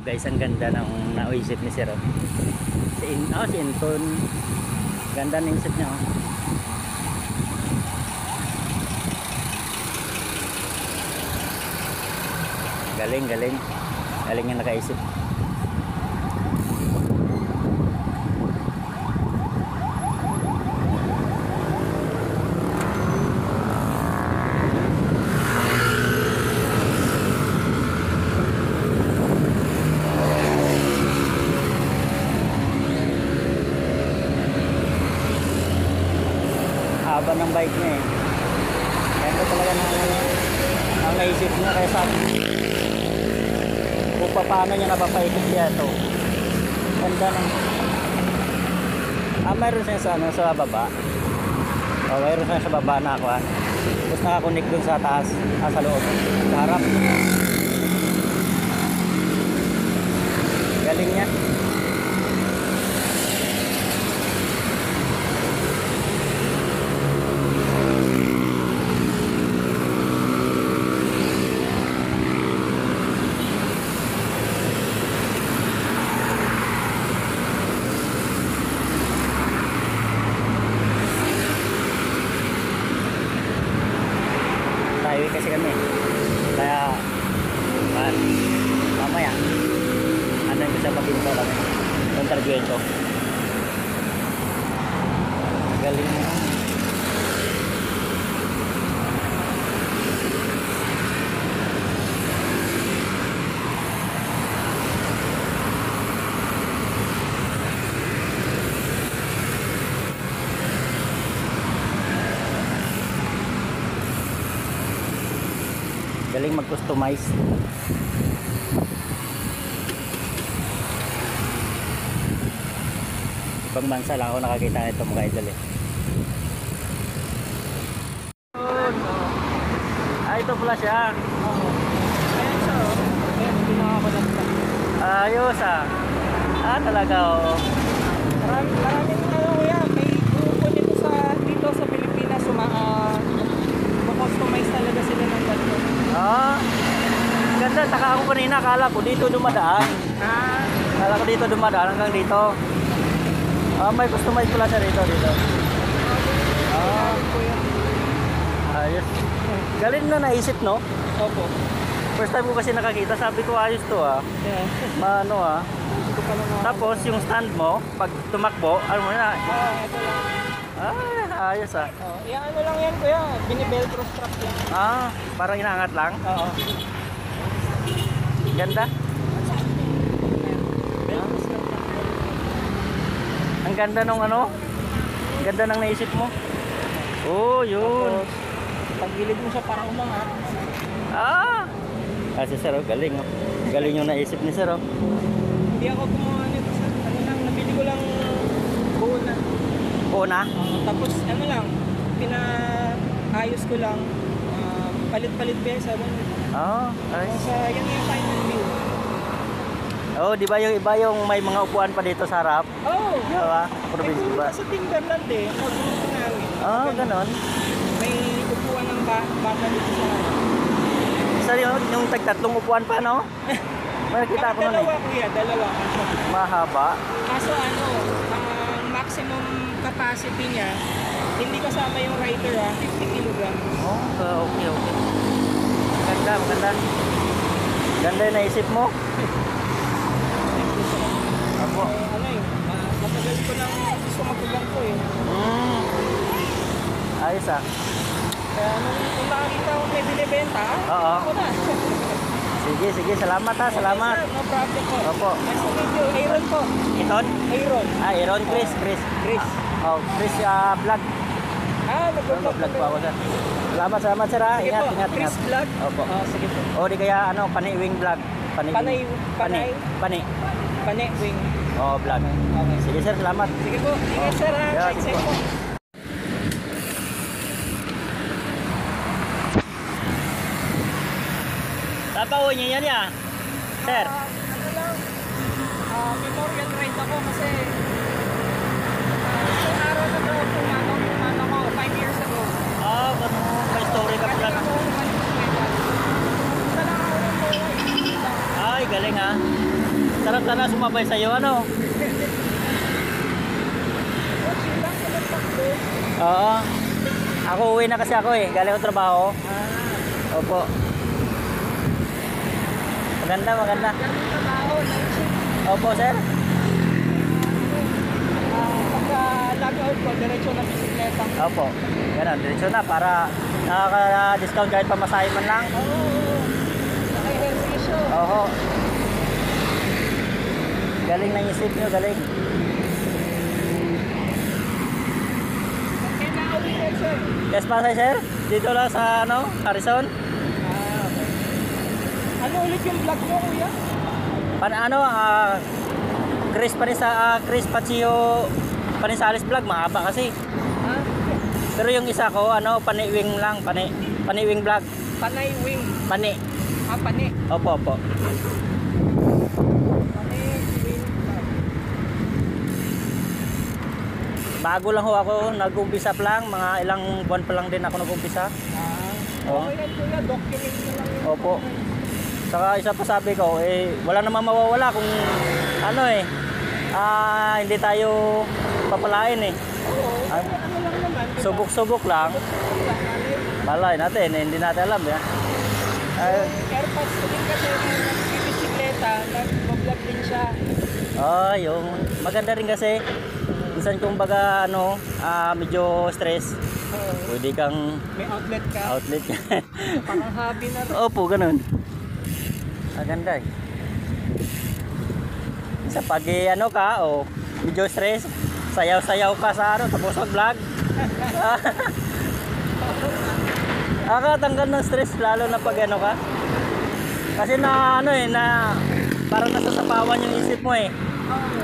Guys, ang ganda ng naisip ni Sir. Si Inton. Ganda ng isip niya. Galing, galing. Galing yung nakaisip. Haba ng bike niya eh. Kaya ito talaga ang naisip niya. Kaya sabi kung paano niya napapaikot niya ito. Ganda ng mayroon siya sa baba. Mayroon siya sa baba na ako ha. Tapos nakakunik dun sa taas, sa loob, sa harap. Galing niya. Highway kasi kami kaya mamaya ano yung bisa mapinto kami yung target ko. Galing mo. Galing mag-customize. Ibang bansa lang ako nakakita nito mga idol eh. Ito pala siya. Ayan siya oh. Ayan, hindi nakakabalagta. Ayos talaga oh. Maraming kuya, may grupo dito sa Pilipinas customize talaga sila ng ganito. Ganda. Taka ako kanina, akala ko dito dumadaan. Akala ko dito dumadaan hanggang dito. May customize pala siya dito. Ayos. Galing na naisip, no? Opo. First time ko kasi nakakita, sabi ko ayos to Yeah. Maano Tapos yung stand mo, pag tumakbo, ano mo na? Ito lang. Ayos Yung ano lang yan kuya, bini-velcro strap lang. Parang inaangat lang? Oo. Ganda. Velcro strap lang. Ang ganda nung ang ganda ng naisip mo. Yun. Tapos, pag-gilid mo siya parang umangat. Si Sir, galing Galing yung naisip ni Sir. Hindi ako gumawa nito sa nabili ko lang buo na. Tapos pinaayos ko lang. Palit-palit besa. Sa yan yung final view. Di ba yung iba yung may mga upuan pa dito sa harap? Diba? Province ba? Sa Timberland magrupo namin. Ganon. May upuan ng bata dito sa harap. Yung tag-tatlong upuan pa, no? May nakita ko nun Dalawa kuya, dalawa. Mahaba. Kaso ang maximum capacity niya, hindi kasama yung rider 50 kilograms. Okay. Maganda. Ganda yung naisip mo. Apo. Matagal ko nang gusto mag-vlog ko Ayos Kaya nung nakakita ko may binibenta, ako na. Sige, salamat salamat. Okay, sir, no problem po. Opo. Nice to meet you. Aaron po. Iton? Aaron. Aaron, Chris. Chris. Chris vlog. Nag-vlog po ako sir. Salamat sir Sige Ingat. Chris vlog. Opo. Sige po. Di kaya Paniwing vlog. Paniwing. Vlog. Okay. Sige sir, salamat. Sige po. Ingat sir Yeah, sige Safe po. po. Tapawin niyo yan sir. Memorial ride ako kasi isang araw na daw pumanaw ko 5 years ago. May story ka pala. Punta lang ako ng Moa. Ay, galing Sarap sana sumabay sa'yo, ano? Silang ka nagtakbo. Oo. Ako uwi na kasi ako eh. Galing ko trabaho. Opo. Maganda, maganda. Ganun trabaho, night shift. Opo, sir. Pagka log-out ko, diretso na bisikleta. Opo. Ganun, diretso na para nakaka-discount kahit pamasahe man lang. Oo. Naka-ehersisyo. Oo. Galing ng isip nyo, galing. Kaya na-uwi kayo, sir. Yes pa sir? Dito lang sa ano, Harrison. Okay. Ano ulit yung vlog mo, kuya? Chris Chris Pachio Panisales vlog, mahaba kasi. Ah, Pero yung isa ko, paniwing lang, paniwing vlog. Panay wing. Pani. Ah, pani. Opo, opo. Panay wing. Bago lang ho ako, nag-umpisa pa lang, mga ilang buwan pa lang din ako nag-umpisa. Oo. Okay yan, kuya. Document mo lang yun. Opo. Saka isa pa sabi ko, wala namang mawawala kung hindi tayo papalain eh. Oo. Ah, Ano lang naman. diba? Subok-subok lang. Malay natin, hindi natin alam yan. Airpods ko din kasi nung nagbibisikleta, nag-vlog din siya. Yung maganda rin kasi minsan kung baga medyo stress, Oo. pwede kang May outlet ka. outlet. Parang hobby na rin. Opo, ganun. Maganda eh. Sa pag medyo stress, sayaw-sayaw ka sa tapos mag-vlog. Nakakatanggal ng stress lalo na pag ka. Kasi na parang nasasapawan yung isip mo eh. Oo.